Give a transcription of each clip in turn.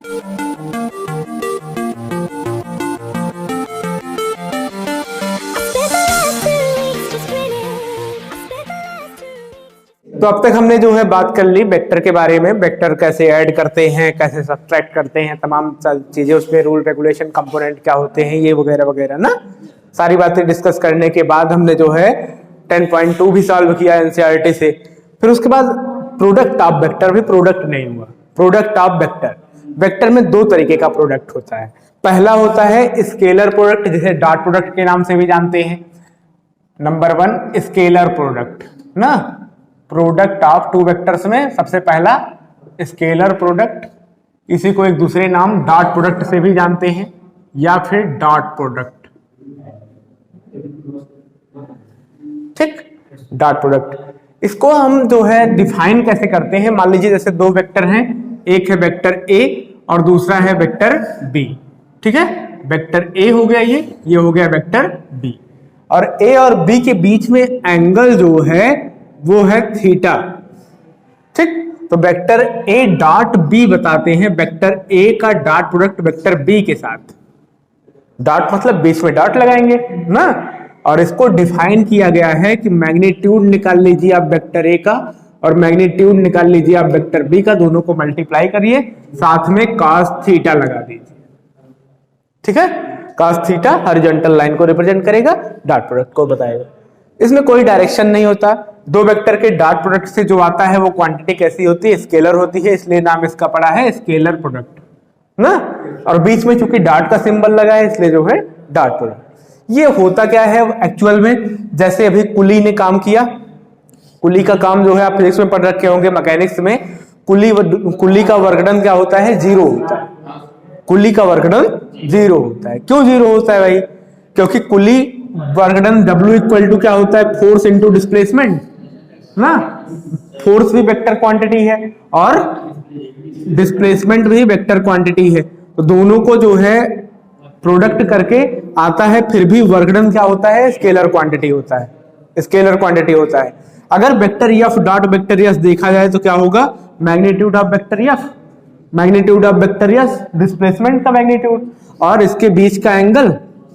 तो अब तक हमने जो है बात कर ली वेक्टर के बारे में, वेक्टर कैसे ऐड करते हैं, कैसे सब्ट्रैक्ट करते हैं, तमाम चीजें उसमें, रूल रेगुलेशन कंपोनेंट क्या होते हैं, ये वगैरह वगैरह ना, सारी बातें डिस्कस करने के बाद हमने जो है 10.2 भी सॉल्व किया एनसीईआरटी से। फिर उसके बाद प्रोडक्ट ऑफ वेक्टर, भी प्रोडक्ट नहीं हुआ, प्रोडक्ट ऑफ वेक्टर। वेक्टर में दो तरीके का प्रोडक्ट होता है। पहला होता है स्केलर प्रोडक्ट, जिसे डॉट प्रोडक्ट के नाम से भी जानते हैं। नंबर 1 स्केलर प्रोडक्ट ना, प्रोडक्ट ऑफ टू वेक्टर्स में सबसे पहला स्केलर प्रोडक्ट, इसी को एक दूसरे नाम डॉट प्रोडक्ट से भी जानते हैं, या फिर डॉट प्रोडक्ट। ठीक, डॉट प्रोडक्ट। इसको हम जो है डिफाइन कैसे करते हैं, मान लीजिए जैसे दो वेक्टर हैं, एक है वेक्टर ए और दूसरा है वेक्टर बी। ठीक है, वेक्टर ए हो गया, ये हो गया वेक्टर बी, और ए और बी के बीच में एंगल जो है वो है थीटा। ठीक, तो वेक्टर ए डॉट बी बताते हैं वेक्टर ए का डॉट प्रोडक्ट वेक्टर बी के साथ। डॉट मतलब बीच में डॉट लगाएंगे ना, और इसको डिफाइन किया गया है कि मैग्नीट्यूड निकाल लीजिए आप वेक्टर ए का और मैग्नीट्यूड निकाल लीजिए आप वेक्टर बी का, दोनों को मल्टीप्लाई करिए, साथ में cos थीटा लगा दीजिए। ठीक है, cos थीटा हॉरिजॉन्टल लाइन को रिप्रेजेंट करेगा, डॉट प्रोडक्ट को बताएगा। इसमें कोई डायरेक्शन नहीं होता। दो वेक्टर के डॉट प्रोडक्ट से जो आता है वो क्वांटिटी कैसी होती है, स्केलर होती है, इसलिए नाम इसका पड़ा है स्केलर प्रोडक्ट ना, और बीच में चूंकि डॉट का सिंबल लगा है इसलिए जो है डॉट प्रोडक्ट। ये होता क्या है एक्चुअल में, जैसे अभी कुली ने काम किया, कुली का काम जो है आप फिजिक्स में पढ़ रखे होंगे, मैकेनिक्स में, कुली का वर्कडन क्या होता है, 0 होता है। कुली का वर्कडन 0 होता है। क्यों 0 होता है भाई? क्योंकि कुली वर्कडन W इक्वल टू क्या होता है, फोर्स इंटू डिस्प्लेसमेंट ना, फोर्स भी वेक्टर क्वांटिटी है और डिस्प्लेसमेंट भी वेक्टर क्वांटिटी है, तो दोनों को जो है प्रोडक्ट करके आता है, फिर भी वर्कडन क्या होता है, स्केलर क्वांटिटी होता है, स्केलर क्वांटिटी होता है। अगर vector F dot vector S देखा जाए तो क्या होगा, magnitude of vector F, magnitude of vector S displacement का मैग्नीट्यूड, और इसके बीच का एंगल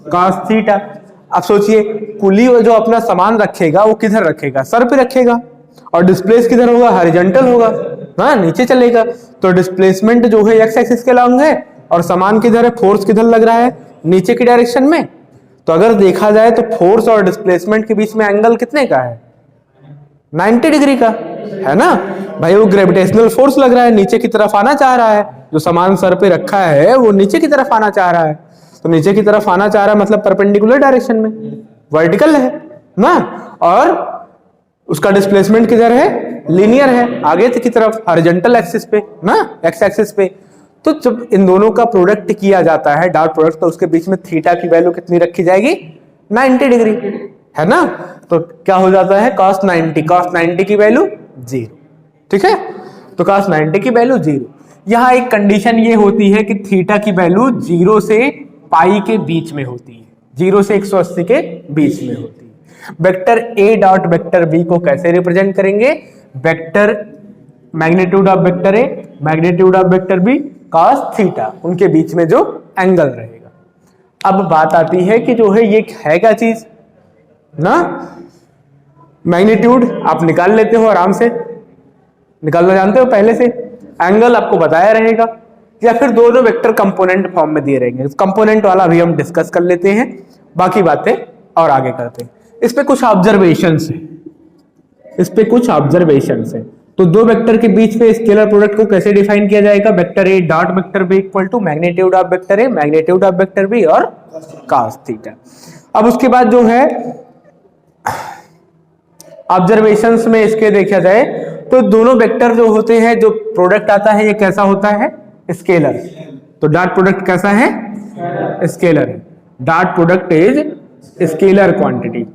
cos थीटा। अब सोचिए, कुली जो अपना सामान रखेगा वो किधर रखेगा, सर पे रखेगा, और डिस्प्लेस किधर होगा, हॉरिजॉन्टल होगा, हाँ नीचे चलेगा। तो डिस्प्लेसमेंट जो है एक्स एक्सिस के लॉन्ग है, और सामान किधर है, फोर्स किधर लग रहा है, नीचे की डायरेक्शन में। तो अगर देखा जाए तो फोर्स और डिस्प्लेसमेंट के बीच में एंगल कितने का है, 90 डिग्री का है ना भाई। वो ग्रेविटेशनल फोर्स लग रहा है, नीचे की तरफ आना चाह रहा है, जो सामान सर पे रखा है वो नीचे की तरफ आना चाह रहा है, तो नीचे की तरफ आना चाह रहा है मतलब परपेंडिकुलर डायरेक्शन में, वर्टिकल है ना, और उसका डिस्प्लेसमेंट किधर है, लीनियर है, आगे की तरफ हॉरिजॉन्टल एक्सिस पे ना, एक्स एक्सिस पे। तो जब इन दोनों का प्रोडक्ट किया जाता है डॉट प्रोडक्ट, तो उसके बीच में थीटा की वैल्यू कितनी रखी जाएगी, 90 डिग्री है ना। तो क्या हो जाता है, cos 90 की वैल्यू 0। ठीक है, तो cos 90 की वैल्यू 0। यहाँ एक कंडीशन ये होती है कि थीटा की वैल्यू 0 से पाई के बीच में होती है, 0 से 180 के बीच में होती है। Vector A dot vector B को कैसे रिप्रेजेंट करेंगे, vector magnitude of vector A magnitude of vector B cos theta, उनके बीच में जो एंगल रहेगा। अब बात आती है कि जो है ये है क्या चीज ना, मैग्नीट्यूड आप निकाल लेते हो आराम से, निकालना जानते हो पहले से, एंगल आपको बताया रहेगा, या फिर दोनों वेक्टर कंपोनेंट फॉर्म में दिए रहेंगे। कंपोनेंट वाला भी हम डिस्कस कर लेते हैं, बाकी बातें और आगे करते हैं। इस पे कुछ ऑब्जर्वेशंस है, इस पे कुछ ऑब्जर्वेशंस है। तो दो वेक्टर के बीच में स्केलर प्रोडक्ट को कैसे डिफाइन किया जाएगा, vector A dot vector B equal to magnitude of vector A magnitude of vector B और cos थीटा। अब उसके बाद जो है ऑब्जर्वेशंस में इसके देखा जाए तो दोनों वेक्टर जो होते हैं, जो प्रोडक्ट आता है ये कैसा होता है, स्केलर। तो डॉट प्रोडक्ट कैसा है, स्केलर है। Dot product is scalar quantity,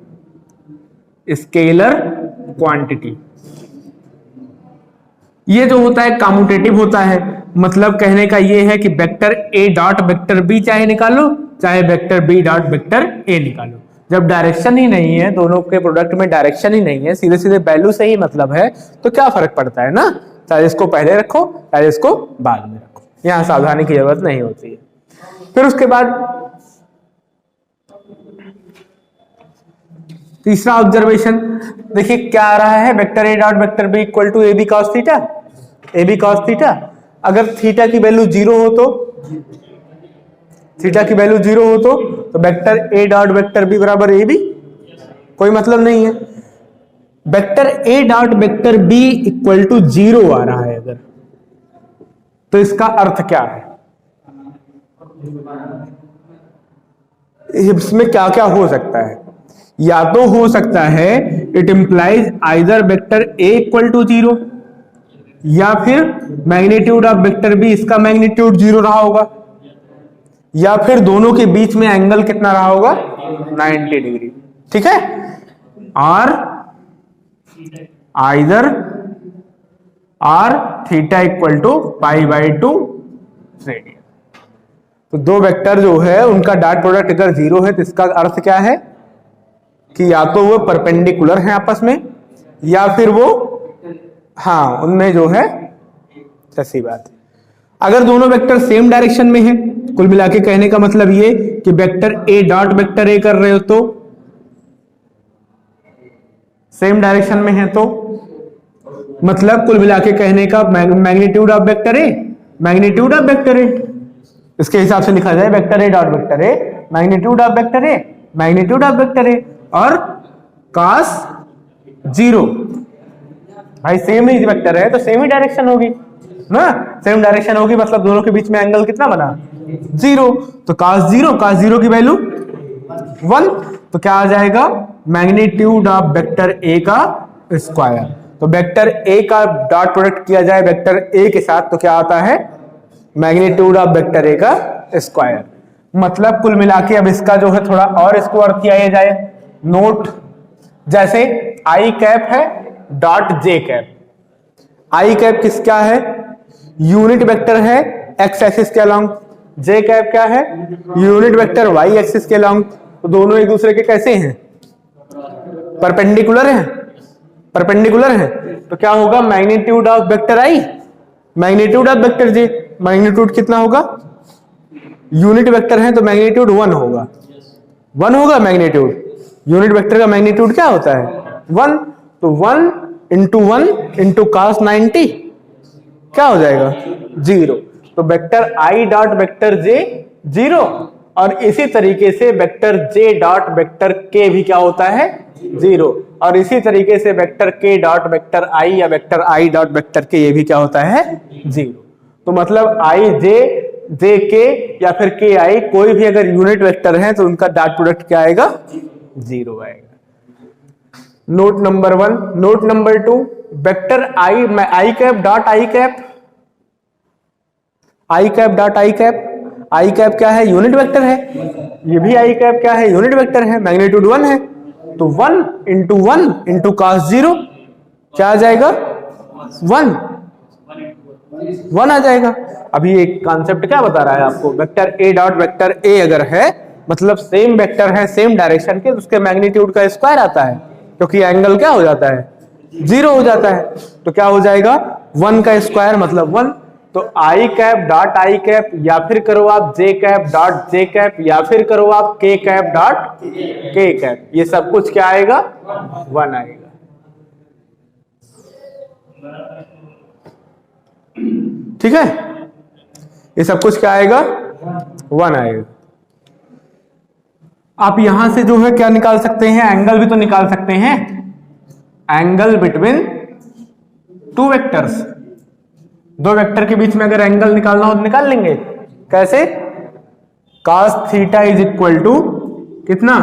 scalar quantity. ये जो होता है कम्यूटेटिव होता है, मतलब कहने का ये है कि vector A dot vector B चाहे निकालो, चाहे vector B dot vector A निकालो, जब डायरेक्शन ही नहीं है, दोनों के प्रोडक्ट में डायरेक्शन ही नहीं है, सीधे सीधे वैल्यू से ही मतलब है, तो क्या फर्क पड़ता है ना, चाहे इसको पहले रखो चाहे इसको बाद में रखो। यहां सावधानी की जरूरत नहीं होती है। फिर उसके बाद तीसरा ऑब्जर्वेशन देखिए क्या आ रहा है, vector A dot vector B equal to A B cos theta, A B cos theta. अगर थीटा की वैल्यू 0 हो तो, थीटा की वैल्यू 0 हो तो vector A dot vector B बराबर ए बी, कोई मतलब नहीं है। Vector A dot vector B equal to 0 आ रहा है अगर, तो इसका अर्थ क्या है, इसमें क्या क्या हो सकता है। या तो हो सकता है it implies either vector A equal to 0, या फिर मैग्नीट्यूड ऑफ वेक्टर बी, इसका मैग्नीट्यूड 0 रहा होगा, या फिर दोनों के बीच में एंगल कितना रहा होगा 90 डिग्री, ठीक है। और either R theta equal to π/2 radian. तो दो वेक्टर जो है उनका डॉट प्रोडक्ट अगर 0 है तो इसका अर्थ क्या है कि या तो वो परपेंडिकुलर हैं आपस में, या फिर वो हाँ उनमें जो है ऐसी बात है। अगर दोनों वेक्टर सेम डायरेक्शन में है, कुल मिला के कहने का मतलब ये कि वेक्टर ए डॉट वेक्टर ए कर रहे हो तो सेम डायरेक्शन में है, तो मतलब कुल मिला के कहने का magnitude of vector A, magnitude of vector ए, इसके हिसाब से लिखा जाए vector A dot vector A, magnitude of vector A, magnitude of vector ए और cos 0। भाई सेम ही वेक्टर है तो सेम ही डायरेक्शन होगी ना, सेम डायरेक्शन होगी मतलब दोनों के बीच में एंगल कितना बना 0, तो cos 0 की वैल्यू 1, तो क्या आ जाएगा मैग्नीट्यूड ऑफ वेक्टर ए का स्क्वायर। तो वेक्टर ए का डॉट प्रोडक्ट किया जाए वेक्टर ए के साथ तो क्या आता है मैग्नीट्यूड ऑफ वेक्टर ए का स्क्वायर। मतलब कुल मिला के अब इसका जो है थोड़ा और इसको अर्थ किया जाए, नोट जैसे आई कैप है डॉट जे कैप, आई कैप किस क्या है यूनिट वेक्टर है एक्स एक्सिस के अलोंग, जे कैप क्या है यूनिट वेक्टर वाई एक्सिस के अलोंग। तो दोनों एक दूसरे के कैसे हैं परपेंडिकुलर हैं, परपेंडिकुलर हैं, तो क्या होगा magnitude of vector I magnitude of vector J, magnitude कितना होगा यूनिट वेक्टर है तो मैग्नीट्यूड 1 होगा, 1 होगा मैग्नीट्यूड, यूनिट वेक्टर का मैग्नीट्यूड क्या होता है 1, तो 1 इंटू 1 इंटू cos 90 क्या हो जाएगा 0। तो वेक्टर आई डॉट वेक्टर जे 0, और इसी तरीके से वेक्टर जे डॉट वेक्टर के भी क्या होता है 0, और इसी तरीके से वेक्टर के डॉट वेक्टर आई या वेक्टर आई डॉट वेक्टर के ये भी क्या होता है 0। तो मतलब आई जे के या फिर के आई कोई भी अगर यूनिट वेक्टर है तो उनका डॉट प्रोडक्ट क्या आएगा 0 आएगा। Note number 1। Note number 2 vector I cap dot I cap, I cap dot I cap, I cap क्या है यूनिट वेक्टर है, ये भी आई कैप क्या है यूनिट वेक्टर है, मैग्नीट्यूड 1 है, तो 1 इंटू cos 0 क्या आ जाएगा 1 आ जाएगा। अभी एक कॉन्सेप्ट क्या बता रहा है आपको, वेक्टर ए डॉट वेक्टर ए अगर है मतलब सेम वेक्टर है सेम डायरेक्शन के, तो उसके मैग्नीट्यूड का स्क्वायर आता है क्योंकि एंगल क्या हो जाता है 0 हो जाता है, तो क्या हो जाएगा 1 का स्क्वायर मतलब 1। तो आई कैप डॉट आई कैप, या फिर करो आप जे कैप डॉट जे कैप, या फिर करो आप के कैप डॉट के कैप, ये सब कुछ क्या आएगा 1 आएगा। ठीक है, ये सब कुछ क्या आएगा 1 आएगा। आप यहां से जो है क्या निकाल सकते हैं, एंगल भी तो निकाल सकते हैं, एंगल बिटवीन टू वेक्टर्स, दो वेक्टर के बीच में अगर एंगल निकालना हो तो निकाल लेंगे। कैसे, cos theta is equal to कितना,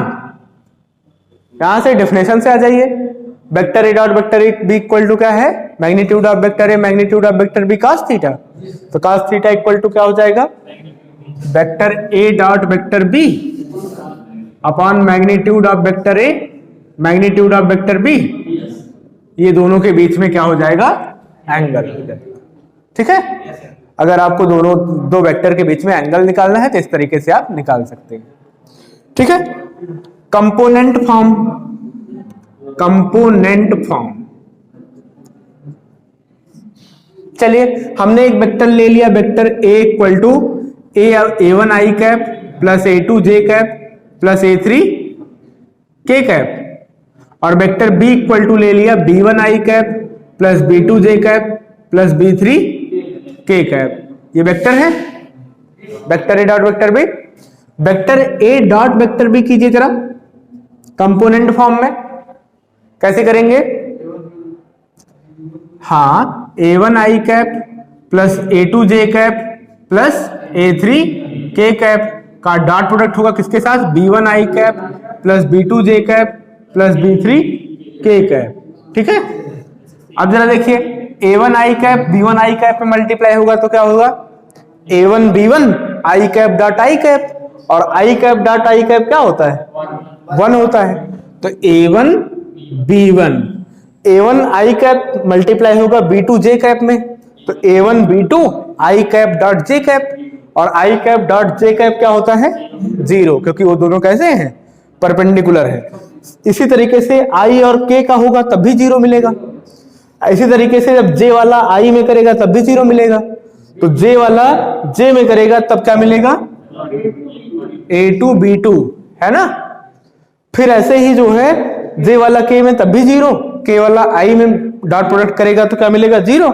यहां से डेफिनेशन से आ जाइए, vector A dot vector B equal to क्या है magnitude of vector A magnitude of vector B cos theta, तो cos थीटा इक्वल टू क्या हो जाएगा vector A dot vector B upon magnitude of vector A magnitude of vector B, ये दोनों के बीच में क्या हो जाएगा एंगल हो जाएगा। ठीक है, अगर आपको दोनों दो वेक्टर के बीच में एंगल निकालना है तो इस तरीके से आप निकाल सकते हैं। ठीक है, कंपोनेंट फॉर्म, कंपोनेंट फॉर्म, चलिए हमने एक वेक्टर ले लिया, vector A equal to a1 i cap plus a2 j cap plus a3 k cap, और वेक्टर b इक्वल टू ले लिया b1 i cap plus b2 j cap plus b3 k cap. ये vector है, vector A dot vector B. Vector A dot vector B कीजिए जरा component form में, कैसे करेंगे? हाँ, a1 i cap plus a2 j cap plus a3 k cap का dot product होगा किसके साथ? b1 i cap plus b2 j cap plus b3 k cap. ठीक है, अब जरा देखिए a1 i cap b1 i cap में मल्टीप्लाई होगा तो क्या होगा? a1 b1 i cap dot i cap, और i cap dot i cap क्या होता है? 1 होता है। तो a1 b1 a1 i cap multiply होगा b2 j कैप में, तो a1 b2 i cap dot j cap, और i cap dot j cap क्या होता है? 0, क्योंकि वो दोनों कैसे हैं? परपेंडिकुलर है। इसी तरीके से i और k का होगा तब भी 0 मिलेगा। इसी तरीके से जब j वाला i में करेगा तब भी 0 मिलेगा, तो j वाला j में करेगा तब क्या मिलेगा? a2 b2, है ना। फिर ऐसे ही जो है j वाला k में तब भी 0, k वाला i में डॉट प्रोडक्ट करेगा तो क्या मिलेगा? 0,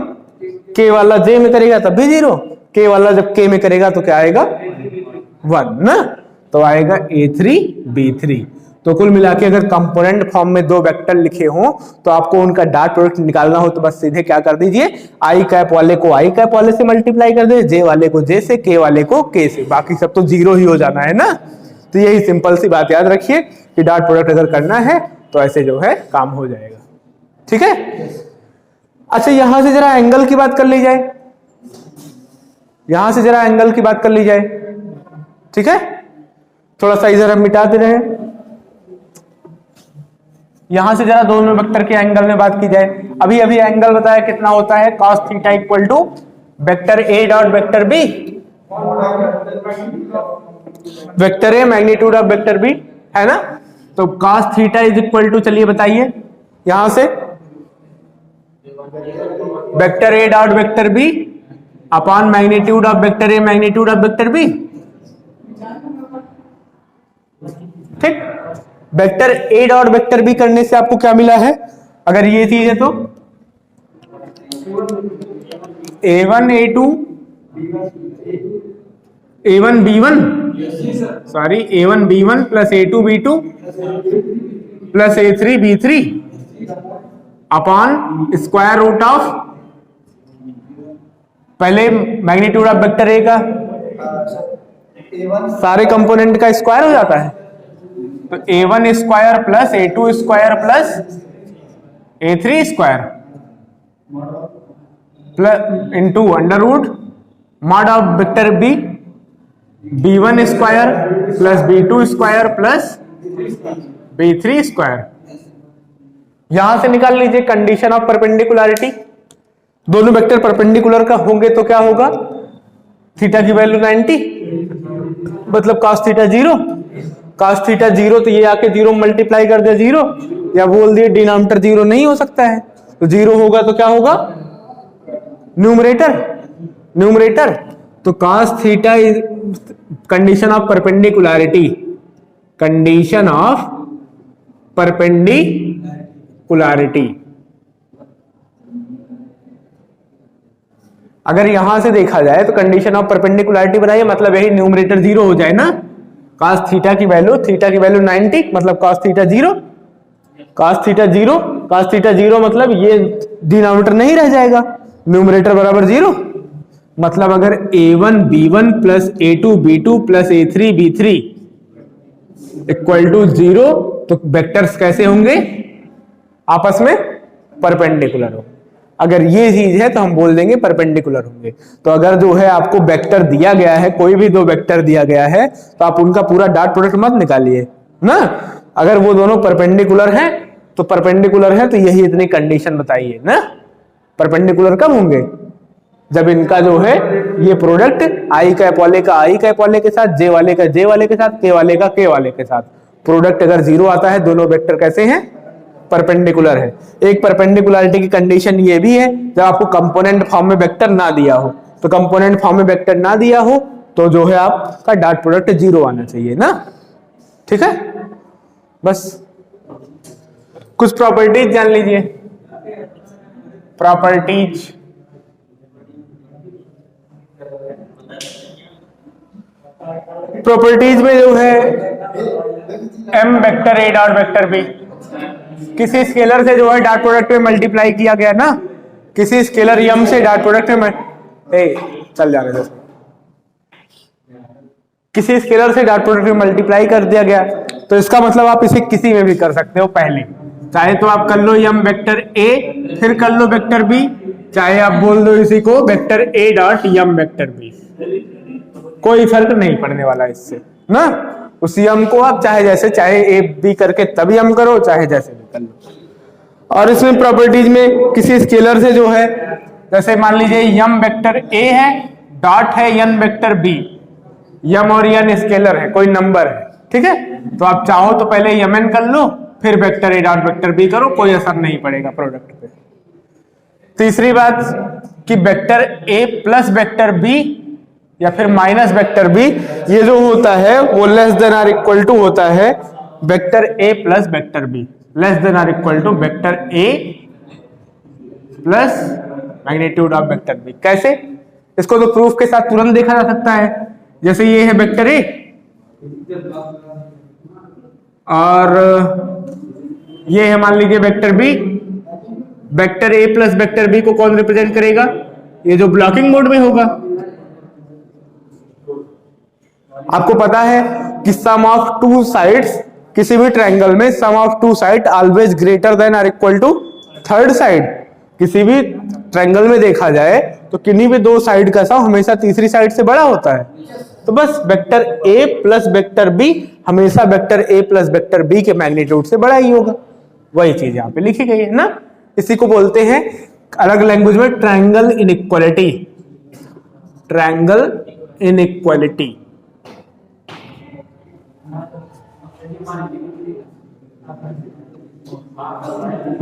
k वाला j में करेगा तब भी 0, k वाला जब k में करेगा तो क्या आएगा? 1 ना, तो आएगा a3 b3। तो कुल मिला के अगर कंपोनेंट फॉर्म में दो वेक्टर लिखे हों तो आपको उनका डॉट प्रोडक्ट निकालना हो तो बस सीधे क्या कर दीजिए, i कैप वाले को i कैप वाले से मल्टीप्लाई कर दे, j वाले को j से, k वाले को k से, बाकी सब तो 0 ही हो जाना है ना। तो यही सिंपल सी बात याद रखिए कि डॉट प्रोडक्ट अगर करना है तो ऐसे जो है काम हो जाएगा। ठीक है, अच्छा यहां से जरा एंगल की बात कर ली जाए, यहां से जरा एंगल की बात कर ली जाए। ठीक है, थोड़ा सा इधर हम मिटा दे रहे हैं, यहां से जरा दोनों वेक्टर के एंगल में बात की जाए। अभी अभी एंगल बताया कितना होता है? cos theta equal to vector A dot vector B, vector A magnitude of vector B, है ना। तो cos theta is equal to, चलिए बताइए, यहां से vector A dot vector B upon magnitude of vector A magnitude of vector B. ठीक, vector A dot vector B करने से आपको क्या मिला है? अगर ये चीज है तो a1 a2 a1 b1 sorry a1 b1 plus a2 b2 plus a3 b3 upon square root of, पहले मैग्नीट्यूड ऑफ वेक्टर ए का सारे कंपोनेंट का स्क्वायर हो जाता है, तो a1 square plus a2 square plus a3 square plus into under root mod of vector B b1 square plus b2 square plus b3 square. यहां से निकाल लीजिए कंडीशन ऑफ परपेंडिकुलरिटी, दोनों वेक्टर परपेंडिकुलर का होंगे तो क्या होगा? थीटा की वैल्यू 90, मतलब cos थीटा 0, cos थीटा 0, तो ये आके 0 मल्टीप्लाई कर दे 0, या बोल दिए डिनोमिनेटर 0 नहीं हो सकता है, तो 0 होगा तो क्या होगा? Numerator, numerator. तो cos theta is condition of perpendicularity, condition of perpendicularity. अगर यहां से देखा जाए तो कंडीशन ऑफ परपेंडिकुलरिटी बनाइए, मतलब यही न्यूमरेटर 0 हो जाए ना। cos थीटा की वैल्यू 90, मतलब cos theta 0, cos theta 0, cos theta 0 मतलब ये डिनोमिनेटर नहीं रह जाएगा, न्यूमरेटर बराबर 0। मतलब अगर a1 b1 plus a2 b2 plus a3 b3 equal to 0, तो वेक्टर्स कैसे होंगे? आपस में परपेंडिकुलर हो। अगर ये चीज है तो हम बोल देंगे परपेंडिकुलर होंगे। तो अगर जो है आपको वेक्टर दिया गया है, कोई भी दो वेक्टर दिया गया है, तो आप उनका पूरा डॉट प्रोडक्ट मत निकालिए ना। अगर वो दोनों परपेंडिकुलर हैं तो परपेंडिकुलर है तो यही इतनी कंडीशन बताइए ना। परपेंडिकुलर कब होंगे? जब इनका जो है ये प्रोडक्ट आई कैप वाले का आई कैप वाले के साथ, जे वाले का जे वाले के साथ, के वाले का के वाले के साथ, प्रोडक्ट अगर 0 आता है, दोनों वेक्टर कैसे हैं? परपेंडिकुलर है। एक परपेंडिकुलरिटी की कंडीशन ये भी है जब आपको कंपोनेंट फॉर्म में वेक्टर ना दिया हो, तो कंपोनेंट फॉर्म में वेक्टर ना दिया हो तो जो है आपका डॉट प्रोडक्ट 0 आना चाहिए ना। ठीक है, बस कुछ प्रॉपर्टीज जान लीजिए। प्रॉपर्टीज, प्रॉपर्टीज में जो है m vector a dot vector b, किसी स्केलर से जो है डॉट प्रोडक्ट में मल्टीप्लाई किया गया ना, किसी स्केलर m से डॉट प्रोडक्ट में चल जाने दो, किसी स्केलर से डॉट प्रोडक्ट में मल्टीप्लाई कर दिया गया, तो इसका मतलब आप इसे किसी में भी कर सकते हो। पहले चाहे तो आप कर लो m वेक्टर a, फिर कर लो वेक्टर b, चाहे आप बोल दो इसी को vector a dot m vector b, कोई फर्क नहीं पड़ने वाला इससे ना। उसी m को आप चाहे जैसे चाहे a b करके तभी m करो, चाहे जैसे भी कर लो। और इसमें प्रॉपर्टीज में किसी स्केलर से जो है, जैसे मान लीजिए m वेक्टर a है, डॉट है n वेक्टर b, m और n स्केलर है, कोई नंबर है, ठीक है, तो आप चाहो तो पहले mn कर लो, फिर vector a dot vector b करो, कोई असर नहीं पड़ेगा प्रोडक्ट पे। तीसरी बात कि vector a plus vector b या फिर माइनस वेक्टर b, ये जो होता है वो less than or equal to होता है vector a plus vector b, less than or equal to vector a plus magnitude of vector b। कैसे? इसको तो प्रूफ के साथ तुरंत देखा जा सकता है। जैसे ये है वेक्टर a और ये है मान लीजिए vector b, vector a plus vector b को कौन रिप्रेजेंट करेगा? ये जो ब्लॉकिंग मोड में होगा। आपको पता है कि सम ऑफ टू साइड्स, किसी भी ट्रायंगल में sum of two side always greater than और इक्वल टू थर्ड साइड। किसी भी ट्रायंगल में देखा जाए तो किन्हीं भी दो साइड का सम हमेशा तीसरी साइड से बड़ा होता है। तो बस vector a plus vector b हमेशा vector a plus vector b के मैग्नीट्यूड से बड़ा ही होगा। वही चीज यहाँ पे लिखी गई है ना। इसी को बोलते हैं अलग लैंग्वेज में triangle inequality, triangle inequality.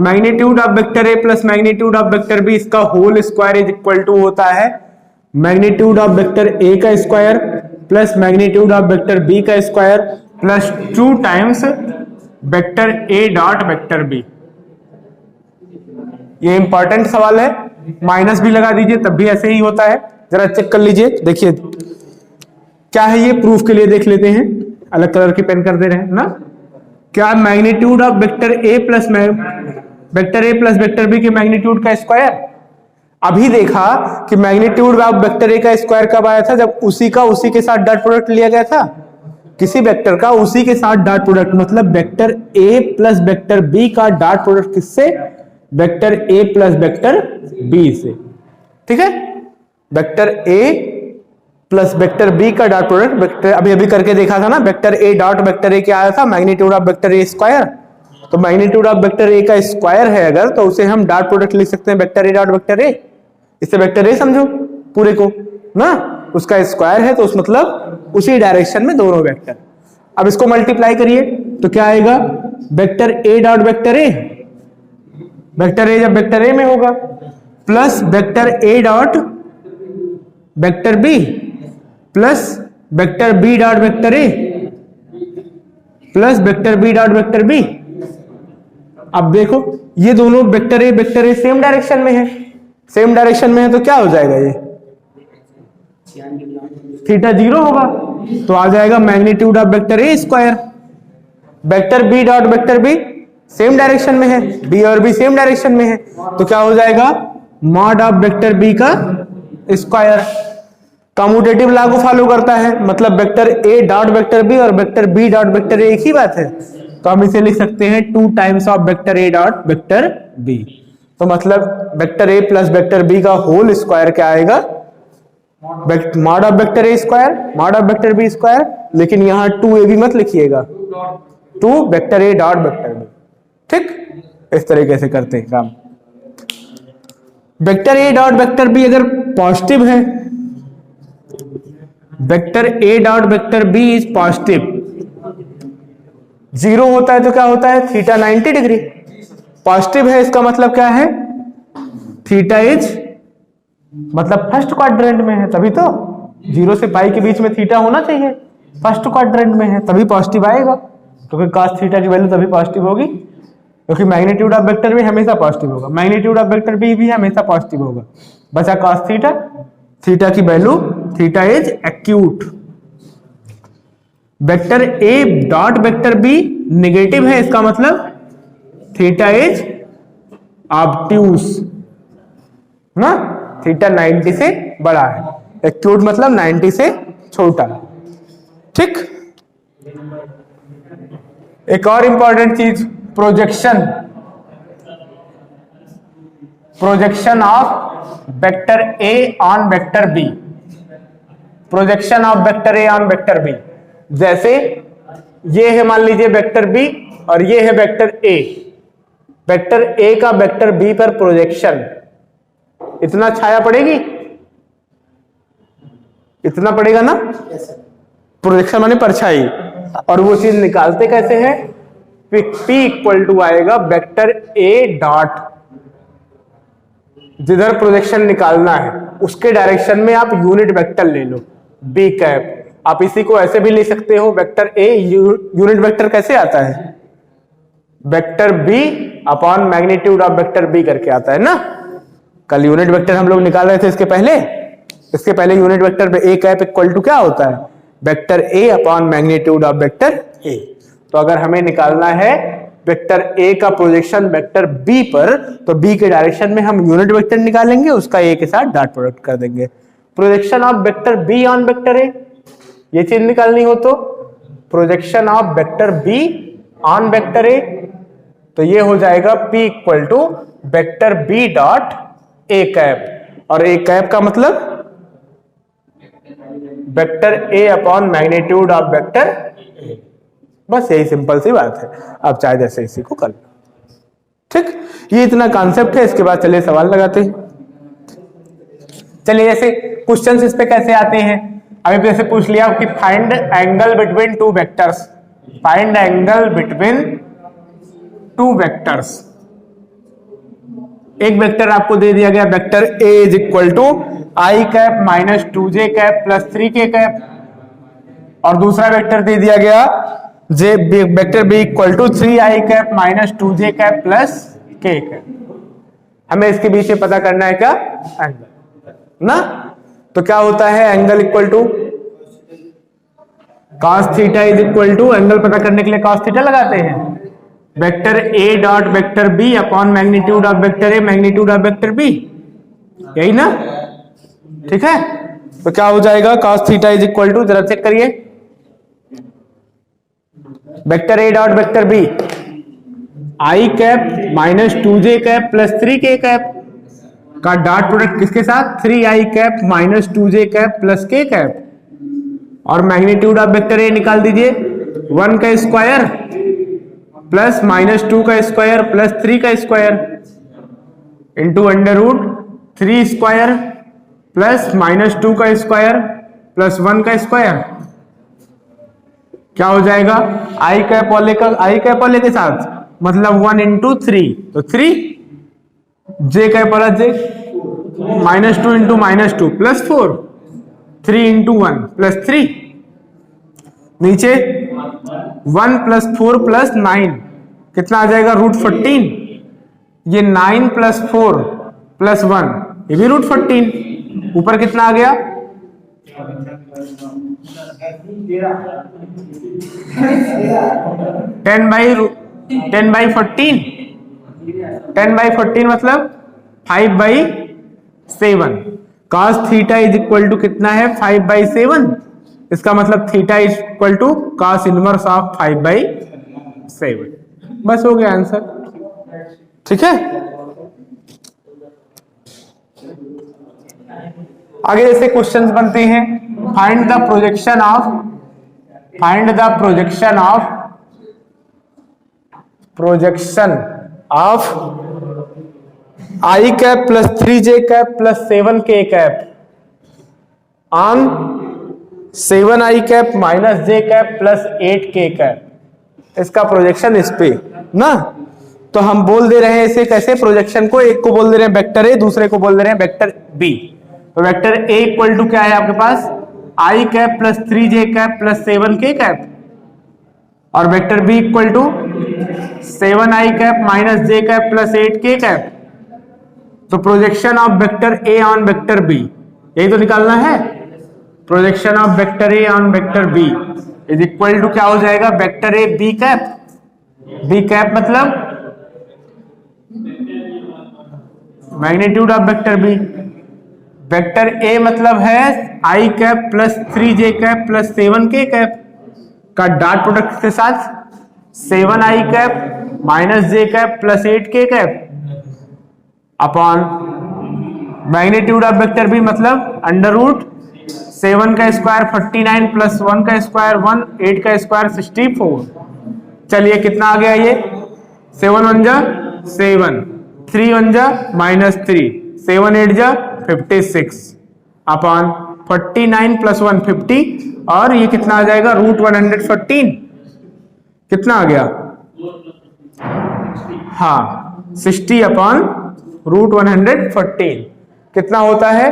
Magnitude of vector a plus magnitude of vector b, इसका whole square is equal to होता है मैग्नीट्यूड ऑफ वेक्टर a का square plus magnitude of vector b का square plus 2 times vector a dot vector b। ये important सवाल है, minus भी लगा दीजिए तब भी ऐसे ही होता है। जरा चेक कर लीजिए, देखिए क्या है ये, प्रूफ के लिए देख लेते हैं। अलग कलर की पेन कर दे रहे हैं ना। क्या magnitude of vector a plus vector b के मैग्नीट्यूड का स्क्वायर। अभी देखा कि मैग्नीट्यूड ऑफ वेक्टर a का स्क्वायर कब आया था? जब उसी का उसी के साथ डॉट प्रोडक्ट लिया गया था। किसी वेक्टर का उसी के साथ डॉट प्रोडक्ट, मतलब vector a plus vector b का डॉट प्रोडक्ट किससे? Vector a plus vector b से। ठीक है, vector a plus vector b का डॉट प्रोडक्ट, वेक्टर अभी करके देखा था ना, vector a dot vector a क्या आया था? Magnitude of vector a square. तो मैग्नीट्यूड ऑफ वेक्टर a का स्क्वायर है अगर, तो उसे हम डॉट प्रोडक्ट लिख सकते हैं vector a dot vector a। इससे वेक्टर a समझो पूरे को ना, उसका स्क्वायर है तो उस मतलब उसी डायरेक्शन में दोनों वेक्टर। अब इसको मल्टीप्लाई करिए तो क्या आएगा? Vector a dot vector a, vector a जब वेक्टर a में होगा, plus vector a dot vector b plus vector b dot vector a plus vector b dot vector b। अब देखो ये दोनों वेक्टर a सेम डायरेक्शन में है, same direction में है तो क्या हो जाएगा? ये थीटा 0 होगा, तो आ जाएगा magnitude of vector a square. Vector b dot vector b same direction में है, b और b सेम डायरेक्शन में है, तो क्या हो जाएगा? मॉड ऑफ वेक्टर b का स्क्वायर। कम्यूटेटिव लॉ को फॉलो करता है, मतलब vector a dot vector b और vector b dot vector a एक ही बात है, तो हम इसे लिख सकते हैं 2 times of vector a dot vector b। तो मतलब vector a plus vector b का होल स्क्वायर क्या आएगा? Mod of vector a square, mod of vector b square, लेकिन यहाँ 2a भी मत लिखिएगा, 2 vector a dot vector b। ठीक, इस तरीके से करते हैं काम। Vector a dot vector b अगर पॉजिटिव है, vector a dot vector b is positive, 0 होता है तो क्या होता है? Theta 90 degree. पॉजिटिव है इसका मतलब क्या है, थीटा इज मतलब फर्स्ट क्वाड्रेंट में है, तभी तो 0 से पाई के बीच में थीटा होना चाहिए, फर्स्ट क्वाड्रेंट में है तभी पॉजिटिव आएगा, क्योंकि cos थीटा की वैल्यू तभी पॉजिटिव होगी, क्योंकि मैग्नीट्यूड ऑफ वेक्टर भी हमेशा पॉजिटिव होगा, मैग्नीट्यूड ऑफ वेक्टर बी भी हमेशा पॉजिटिव होगा। बचा cos थीटा, थीटा की value, theta is acute. Vector A dot vector B negative है, इसका मतलब थीटा इज ऑब्ट्यूस ना, थीटा 90 से बड़ा है, एक्यूट मतलब 90 से छोटा। ठीक, एक और इंपॉर्टेंट चीज, projection, projection of vector A on vector B, projection of vector A on vector B. जैसे ये है मान लीजिए वेक्टर बी और ये है वेक्टर ए, वेक्टर ए का वेक्टर बी पर प्रोजेक्शन इतना छाया पड़ेगी, इतना पड़ेगा ना, प्रोजेक्शन माने परछाई। और वो चीज निकालते कैसे हैं, P इक्वल टू आएगा वेक्टर ए डॉट, जिधर प्रोजेक्शन निकालना है उसके डायरेक्शन में आप यूनिट वेक्टर ले लो बी कैप। आप इसी को ऐसे भी ले सकते हो, वेक्टर ए यूनिट वेक्टर कैसे आता है, vector B upon magnitude of vector B करके आता है ना। कल यूनिट वेक्टर हम लोग निकाल रहे थे, इसके पहले यूनिट वेक्टर पे ए कैप इक्वल टू क्या होता है, vector A upon magnitude of vector A. तो अगर हमें निकालना है वेक्टर ए का प्रोजेक्शन वेक्टर बी पर, तो बी के डायरेक्शन में हम यूनिट वेक्टर निकालेंगे, उसका ए के साथ डॉट प्रोडक्ट कर देंगे। Projection of vector B on vector A, ये चीज निकालनी हो तो projection of vector B on vector A, तो ये हो जाएगा P equal to vector B dot A cap, और ए कैप का मतलब vector A upon magnitude of vector A. बस यही सिंपल सी बात है, आप चाहे जैसे इसी को कर लो। ठीक, ये इतना कॉन्सेप्ट है। इसके बाद चलिए सवाल लगाते हैं। चलिए जैसे क्वेश्चंस इस पे कैसे आते हैं, अभी जैसे पूछ लिया कि find angle between two vectors, find angle between two vectors. एक वेक्टर आपको दे दिया गया, vector A is equal to I cap minus 2j cap plus 3k cap, और दूसरा वेक्टर दे दिया गया J vector B equal to 3i cap minus 2j cap plus k cap. हमें इसके बीच में पता करना है क्या, एंगल ना। तो क्या होता है angle equal to cos theta is equal to, angle पता करने के लिए cos थीटा लगाते हैं, vector A dot vector B upon magnitude of vector A magnitude of vector B, यही ना। ठीक है, तो क्या हो जाएगा cos theta is equal to, जरा चेक करिए, vector A dot vector B I cap minus 2j cap plus 3k cap का डॉट प्रोडक्ट किसके साथ, 3i cap minus 2j cap plus k cap, और मैग्नीट्यूड ऑफ वेक्टर ए निकाल दीजिए, 1 का square plus minus 2 का स्क्वायर प्लस 3 का square into under root 3 square plus minus 2 का स्क्वायर प्लस 1 का स्क्वायर। क्या हो जाएगा, आई कैप वाले के साथ मतलब 1 इंटू 3, तो 3 जे कैप वाला J minus 2 into minus 2 plus 4, 3 into 1 plus 3, नीचे 1 प्लस 4 प्लस 9 कितना आ जाएगा, रूट 14। ये 9 प्लस 4 प्लस 1 ये भी रूट 14, ऊपर कितना आ गया 10/14, 10/14 मतलब 5/7। cos theta is equal to कितना है, 5/7, इसका मतलब theta is equal to cos inverse of 5/7। बस हो गया आंसर। ठीक है, आगे जैसे क्वेश्चंस बनते हैं, find the projection of I cap plus 3j cap plus 7k cap on 7i cap minus j cap plus 8k cap. इसका प्रोजेक्शन इस पे ना, तो हम बोल दे रहे हैं इसे कैसे, प्रोजेक्शन को, एक को बोल दे रहे हैं वेक्टर ए, दूसरे को बोल दे रहे हैं वेक्टर बी। तो वेक्टर ए इक्वल टू क्या है आपके पास, I cap plus 3j cap plus 7k cap, और vector B equal to 7i cap minus j cap plus 8k cap. तो projection of vector A on vector B, यही तो निकालना है। Projection of vector A on vector B is equal to क्या हो जाएगा, vector A B cap, B cap मतलब magnitude of vector B, vector A मतलब है I cap plus 3j cap plus 7k cap का डॉट प्रोडक्ट के साथ 7i cap minus j cap plus 8k cap upon magnitude of vector B मतलब under root 7 का square 49 plus 1 का square 1, 8 का square 64। चलिए कितना आ गया ये, 7 1 जा 7, 3 1 जा माइनस 3, 7 8 जा 56 अपॉन 49 प्लस 1 50, और ये कितना आ जाएगा रूट 114, कितना आ गया, हाँ 60 अपॉन रूट 114 कितना होता है,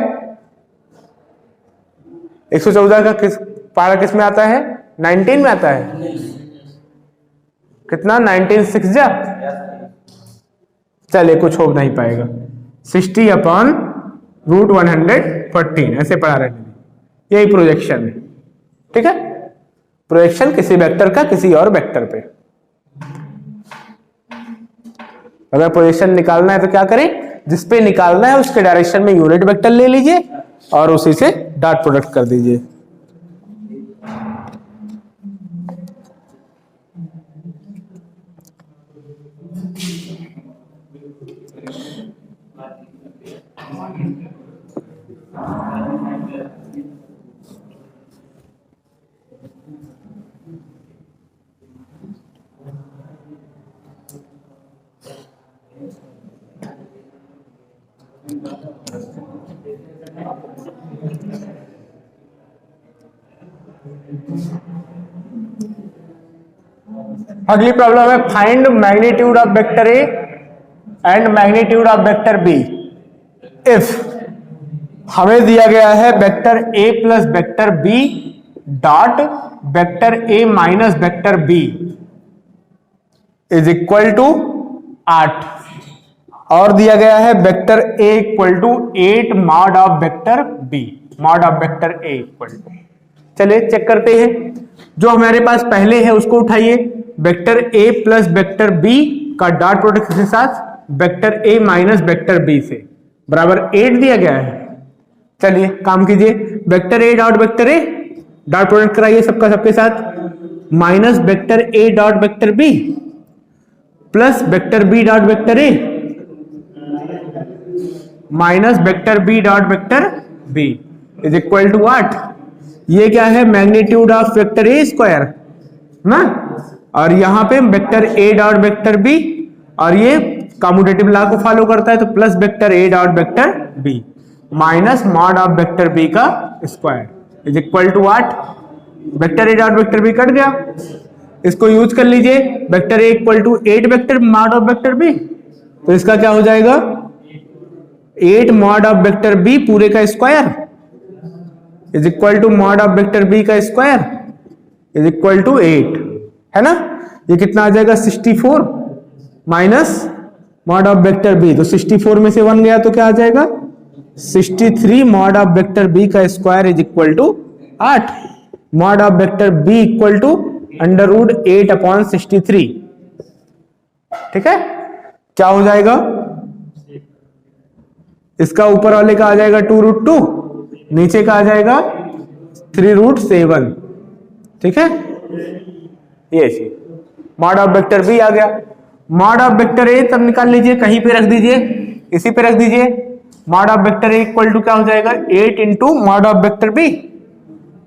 114 का किस पारा किस में आता है, 19 में आता है, कितना 19 6 जा, चलिए कुछ हो नहीं पाएगा, 60 अपॉन रूट 114 ऐसे पढ़ा रहे हैं, यही प्रोजेक्शन है। ठीक है, प्रोजेक्शन किसी वेक्टर का किसी और वेक्टर पे। अगर प्रोजेक्शन निकालना है तो क्या करें, जिसपे निकालना है उसके डायरेक्शन में यूनिट वेक्टर ले लीजिए और उसी से डॉट प्रोडक्ट कर दीजिए। अगली प्रॉब्लम है find magnitude of vector A and magnitude of vector B if हमें दिया गया है vector A plus vector B dot vector A minus vector B is equal to 8 और दिया गया है vector A equal to 8 mod of vector B, mod of vector A equal to, चलिए check करते हैं। जो हमारे पास पहले है उसको उठाइए, vector A plus vector B का डॉट प्रोडक्ट के साथ vector A minus vector B से बराबर 8 दिया गया है। चलिए काम कीजिए, vector A dot vector A dot product कराइए सबका सबके साथ, minus vector A dot vector B plus vector B dot vector A minus vector B dot vector B is equal to 8। ये क्या है, magnitude of vector A square ना, और यहां पे vector A dot vector B, और ये commutative law को फॉलो करता है तो plus vector A dot vector B minus mod of vector B का square is equal to 8। Vector A dot vector B cut गया, इसको यूज कर लीजिए, vector A equal to 8 vector mod of vector B, तो इसका क्या हो जाएगा 8 मॉड ऑफ वेक्टर बी पूरे का square is equal to mod of vector B का स्क्वायर इज इक्वल टू 8, है ना। ये कितना आ जाएगा 64 minus mod of vector B, तो 64 में से 1 गया तो क्या आ जाएगा 63 मॉड ऑफ वेक्टर बी का square is equal to 8, mod of vector B equal to under root 8 upon 63। ठीक है, क्या हो जाएगा, इसका ऊपर वाले का आ जाएगा 2 रूट 2, नीचे का आ जाएगा 3 रूट 7। ठीक है, ये मॉड ऑफ वेक्टर बी आ गया। मॉड ऑफ वेक्टर ए तब निकाल लीजिए, कहीं पे रख दीजिए, इसी पे रख दीजिए। Mod of vector A equal to क्या हो जाएगा 8 into mod of vector B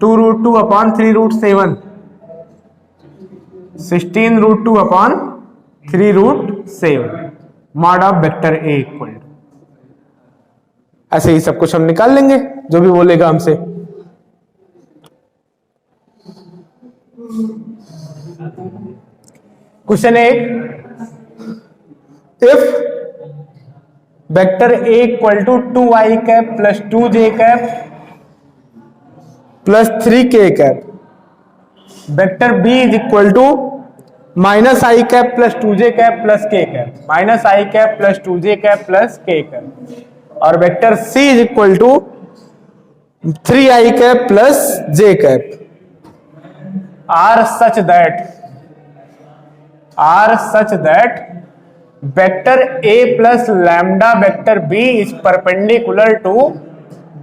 2 root 2 upon 3 root 7, 16 root 2 upon 3 root 7 mod of vector A equal to, ऐसे ही सब कुछ हम निकाल लेंगे जो भी बोलेगा हमसे। Question 1, if vector A equal to 2i cap plus 2j cap plus 3k cap, vector B is equal to minus I cap plus 2j cap plus k cap, minus I cap plus 2j cap plus k cap, और vector C is equal to 3i cap plus j cap are such that vector a plus lambda vector b is perpendicular to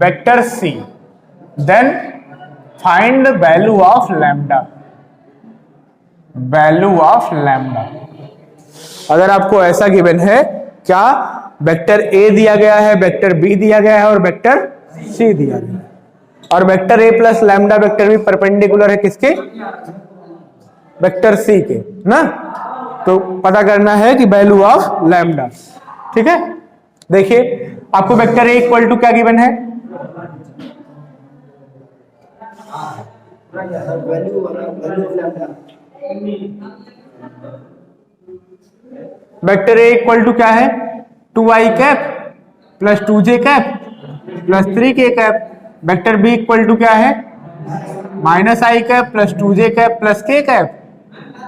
vector c, then find the value of lambda. अगर आपको ऐसा given है, क्या vector a दिया गया है, vector b दिया गया है और वेक्टर c दिया गया है, और vector a plus lambda vector भी परपेंडिकुलर है किसके, वेक्टर c के ना, तो पता करना है कि वैल्यू ऑफ लैम्डा। ठीक है, देखिए आपको वेक्टर a इक्वल टू क्या गिवन है, वेक्टर a इक्वल टू क्या है, 2i cap plus 2j cap plus 3k cap, vector B equal to क्या है, minus I cap plus 2j cap plus k cap,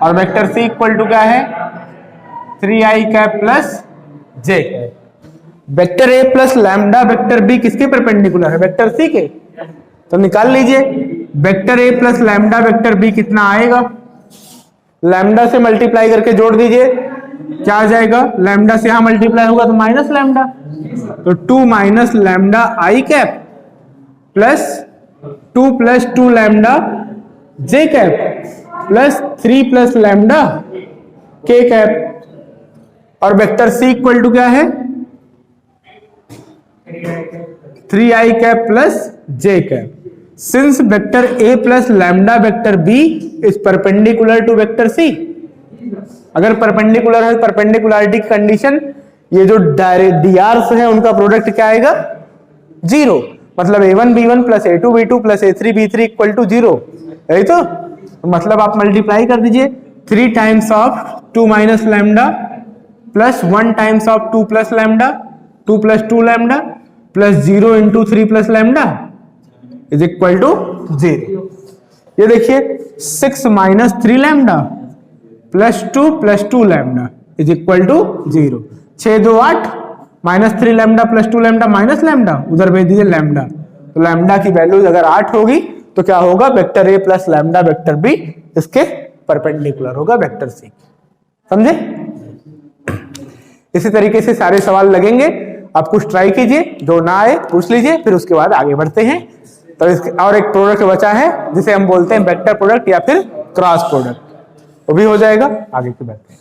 और वेक्टर सी इक्वल टू क्या है, 3i cap plus j cap. Vector A plus lambda vector B किसके perpendicular है, vector C के, तो निकाल लीजिए vector A plus lambda vector B कितना आएगा, लैम्डा से मल्टीप्लाई करके जोड़ दीजिए, क्या आ जाएगा, लैम्डा से यहां मल्टीप्लाई होगा तो माइनस लैम्डा, तो 2 minus lambda I cap plus 2 plus 2 lambda J cap plus 3 plus lambda K cap, और वेक्टर सी इक्वल टू क्या है, 3i cap plus J cap. Since vector A plus lambda vector B is perpendicular to vector C, अगर perpendicular है, perpendicularity की condition, ये जो डीआर्स है उनका प्रोडक्ट क्या आएगा, 0, मतलब a1 b1 plus a2 b2 plus a3 b3 equal to 0, यही तो मतलब आप मल्टीप्लाई कर दीजिए 3 times of 2 minus lambda plus 1 times of 2 plus lambda 2 plus 2 lambda plus 0 into 3 plus lambda is equal to 0। ये देखिए 6 minus 3 lambda plus 2 lambda is equal to 0, 6 2 8 minus 3 lambda plus 2 lambda minus lambda, उधर भेज दीजिए lambda, तो lambda की value अगर 8 होगी तो क्या होगा, vector A plus lambda vector B इसके परपेंडिकुलर होगा वेक्टर सी, समझे। इसी तरीके से सारे सवाल लगेंगे, आप कुछ ट्राई कीजिए, जो ना आए पूछ लीजिए, फिर उसके बाद आगे बढ़ते हैं। तो इसके और एक प्रोडक्ट बचा है जिसे हम बोलते हैं वेक्टर प्रोडक्ट या फिर क्रॉस प्रोडक्ट, वो भी हो जाएगा, आगे की बात है।